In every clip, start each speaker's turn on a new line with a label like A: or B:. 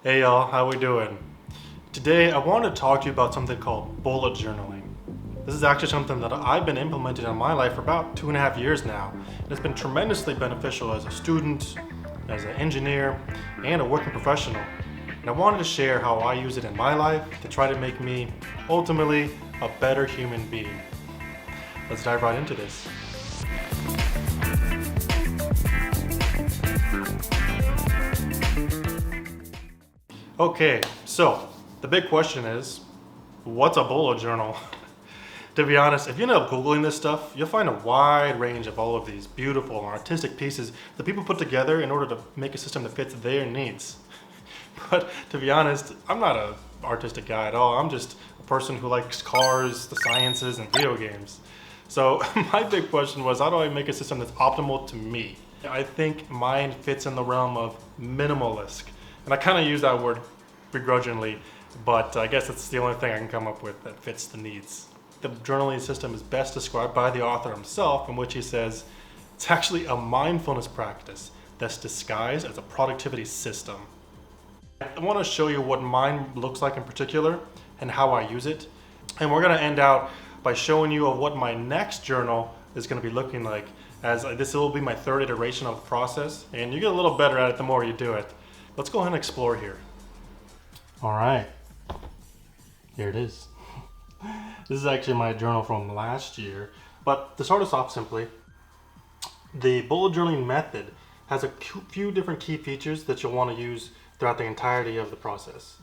A: Hey y'all, how we doing? Today I want to talk to you about something called bullet journaling. This is actually something that I've been implementing in my life for about 2.5 years now. And it's been tremendously beneficial as a student, as an engineer, and a working professional. And I wanted to share how I use it in my life to try to make me, ultimately, a better human being. Let's dive right into this. Okay, so the big question is, what's a bullet journal? To be honest, if you end up Googling this stuff, you'll find a wide range of all of these beautiful and artistic pieces that people put together in order to make a system that fits their needs. But to be honest, I'm not an artistic guy at all. I'm just a person who likes cars, the sciences, and video games. So my big question was, how do I make a system that's optimal to me? I think mine fits in the realm of minimalist. And I kind of use that word begrudgingly, but I guess it's the only thing I can come up with that fits the needs. The journaling system is best described by the author himself, in which he says it's actually a mindfulness practice that's disguised as a productivity system. I want to show you what mine looks like in particular and how I use it. And we're going to end out by showing you what my next journal is going to be looking like, as this will be my third iteration of the process, and you get a little better at it the more you do it. Let's go ahead and explore here. All right, here it is. This is actually my journal from last year, but to start us off simply, the bullet journaling method has a few different key features that you'll want to use throughout the entirety of the process.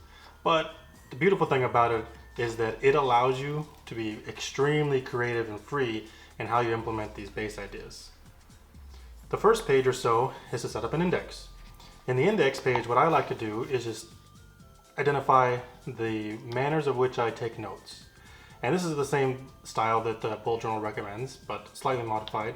A: But the beautiful thing about it is that it allows you to be extremely creative and free in how you implement these base ideas. The first page or so is to set up an index. In the index page, what I like to do is just identify the manners of which I take notes. And this is the same style that the bullet journal recommends, but slightly modified.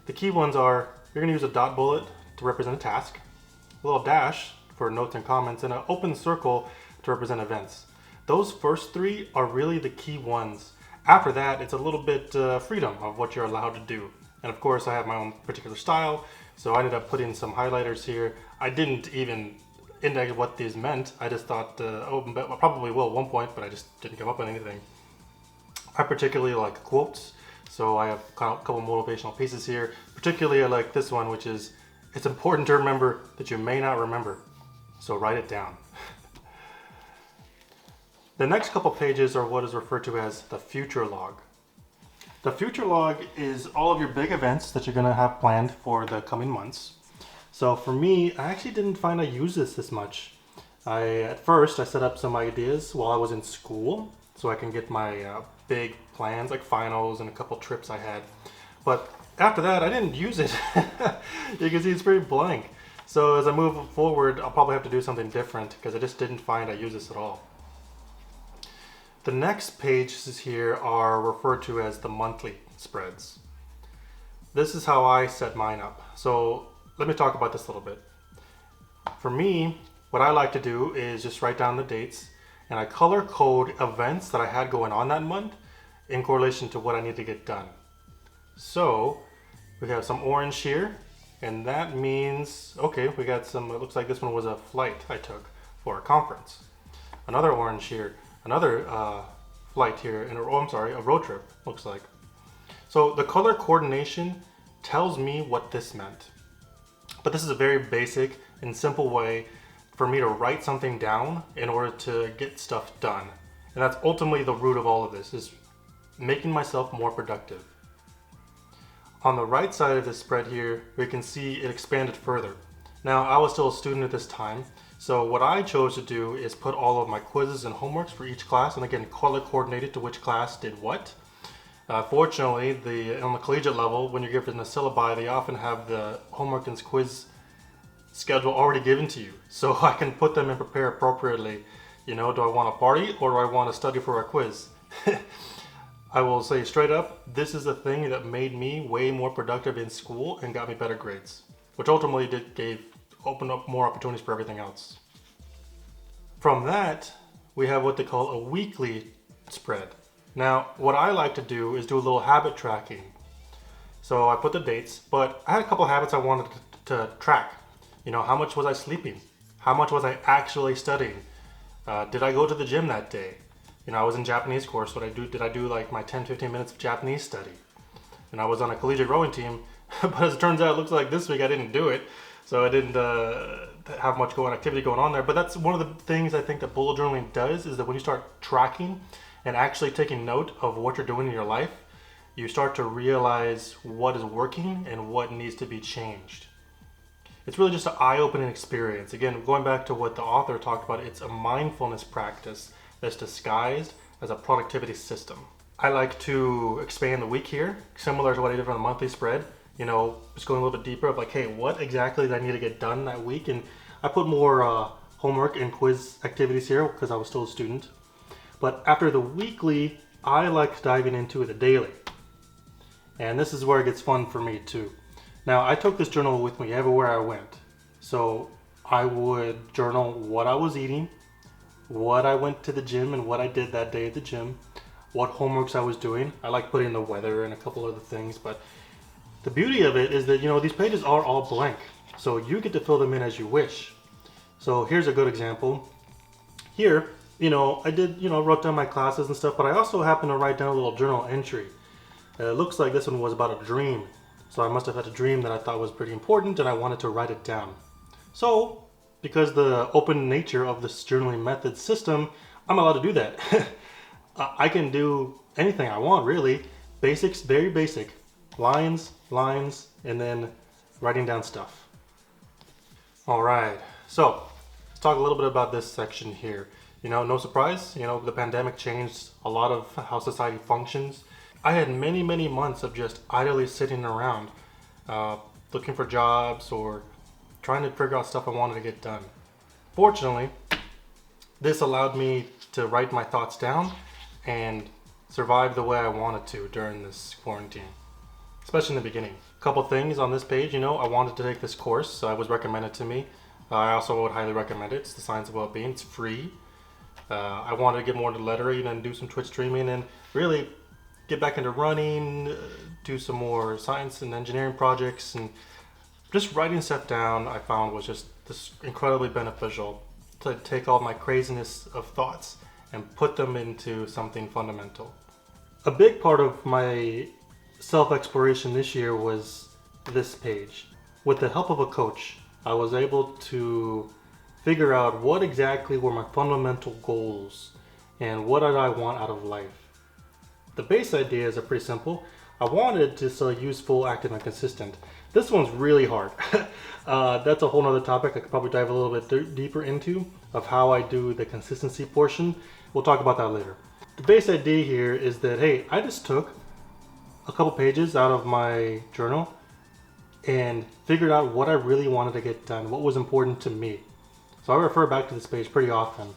A: The key ones are, you're going to use a dot bullet to represent a task, a little dash for notes and comments, and an open circle to represent events. Those first three are really the key ones. After that, it's a little bit freedom of what you're allowed to do. And of course, I have my own particular style, so I ended up putting some highlighters here. I didn't even index what these meant. I just thought, I probably will at one point, but I just didn't come up with anything. I particularly like quotes, so I have a couple motivational pieces here. Particularly I like this one, which is, it's important to remember that you may not remember, so write it down. The next couple pages are what is referred to as the future log. The future log is all of your big events that you're going to have planned for the coming months. So for me, I actually didn't find I use this much. At first, I set up some ideas while I was in school, so I can get my big plans like finals and a couple trips I had. But after that, I didn't use it. You can see it's very blank. So as I move forward, I'll probably have to do something different because I just didn't find I use this at all. The next pages here are referred to as the monthly spreads. This is how I set mine up. So let me talk about this a little bit. For me, what I like to do is just write down the dates, and I color code events that I had going on that month in correlation to what I need to get done. So we have some orange here, and that means, okay, we got some, it looks like this one was a flight I took for a conference. Another orange here, another flight here, and a road trip, looks like. So the color coordination tells me what this meant. But this is a very basic and simple way for me to write something down in order to get stuff done. And that's ultimately the root of all of this, is making myself more productive. On the right side of this spread here, we can see it expanded further. Now, I was still a student at this time, so what I chose to do is put all of my quizzes and homeworks for each class, and again, color coordinated to which class did what. Fortunately, on the collegiate level, when you're given the syllabi, they often have the homework and quiz schedule already given to you, so I can put them and prepare appropriately. You know, do I want to party or do I want to study for a quiz? I will say straight up, this is the thing that made me way more productive in school and got me better grades, which ultimately opened up more opportunities for everything else. From that, we have what they call a weekly spread. Now, what I like to do is do a little habit tracking. So I put the dates, but I had a couple habits I wanted to track. You know, how much was I sleeping? How much was I actually studying? Did I go to the gym that day? I was in Japanese course. Did I do like my 10-15 minutes of Japanese study? And I was on a collegiate rowing team, but as it turns out, it looks like this week I didn't do it. So I didn't have much activity going on there. But that's one of the things I think that bullet journaling does, is that when you start tracking and actually taking note of what you're doing in your life, you start to realize what is working and what needs to be changed. It's really just an eye-opening experience. Again, going back to what the author talked about, it's a mindfulness practice that's disguised as a productivity system. I like to expand the week here, similar to what I did on the monthly spread. Just going a little bit deeper of like, hey, what exactly did I need to get done that week? And I put more homework and quiz activities here because I was still a student. But after the weekly, I like diving into the daily. And this is where it gets fun for me too. Now, I took this journal with me everywhere I went. So I would journal what I was eating, what I went to the gym and what I did that day at the gym, what homeworks I was doing. I like putting the weather and a couple other things, but the beauty of it is that, these pages are all blank. So you get to fill them in as you wish. So here's a good example. Here, I did, wrote down my classes and stuff, but I also happened to write down a little journal entry. It looks like this one was about a dream. So I must have had a dream that I thought was pretty important and I wanted to write it down. So, because the open nature of this journaling method system, I'm allowed to do that. I can do anything I want, really. Basics, very basic. Lines, and then writing down stuff. All right, so let's talk a little bit about this section here. No surprise, the pandemic changed a lot of how society functions. I had many, many months of just idly sitting around, looking for jobs or trying to figure out stuff I wanted to get done. Fortunately, this allowed me to write my thoughts down and survive the way I wanted to during this quarantine, especially in the beginning. A couple things on this page, I wanted to take this course, so it was recommended to me. I also would highly recommend it. It's the Science of Wellbeing. It's free. I wanted to get more into lettering and do some Twitch streaming and really get back into running, do some more science and engineering projects, and just writing stuff down I found was just this incredibly beneficial to take all my craziness of thoughts and put them into something fundamental. A big part of my self-exploration this year was this page. With the help of a coach, I was able to figure out what exactly were my fundamental goals and what did I want out of life. The base ideas are pretty simple. I wanted to stay useful, active, and consistent. This one's really hard. That's a whole nother topic I could probably dive a little bit deeper into of how I do the consistency portion. We'll talk about that later. The base idea here is that, hey, I just took a couple pages out of my journal and figured out what I really wanted to get done, what was important to me. So I refer back to this page pretty often.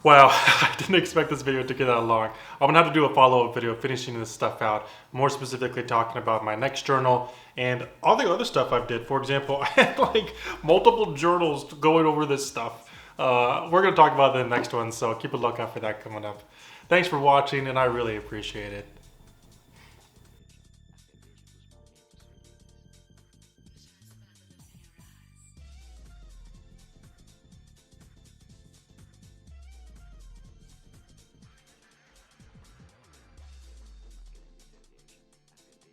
A: Wow, I didn't expect this video to get that long. I'm gonna have to do a follow-up video finishing this stuff out, more specifically talking about my next journal and all the other stuff I've did. For example, I had like multiple journals going over this stuff. We're gonna talk about the next one, so keep a lookout for that coming up. Thanks for watching, and I really appreciate it.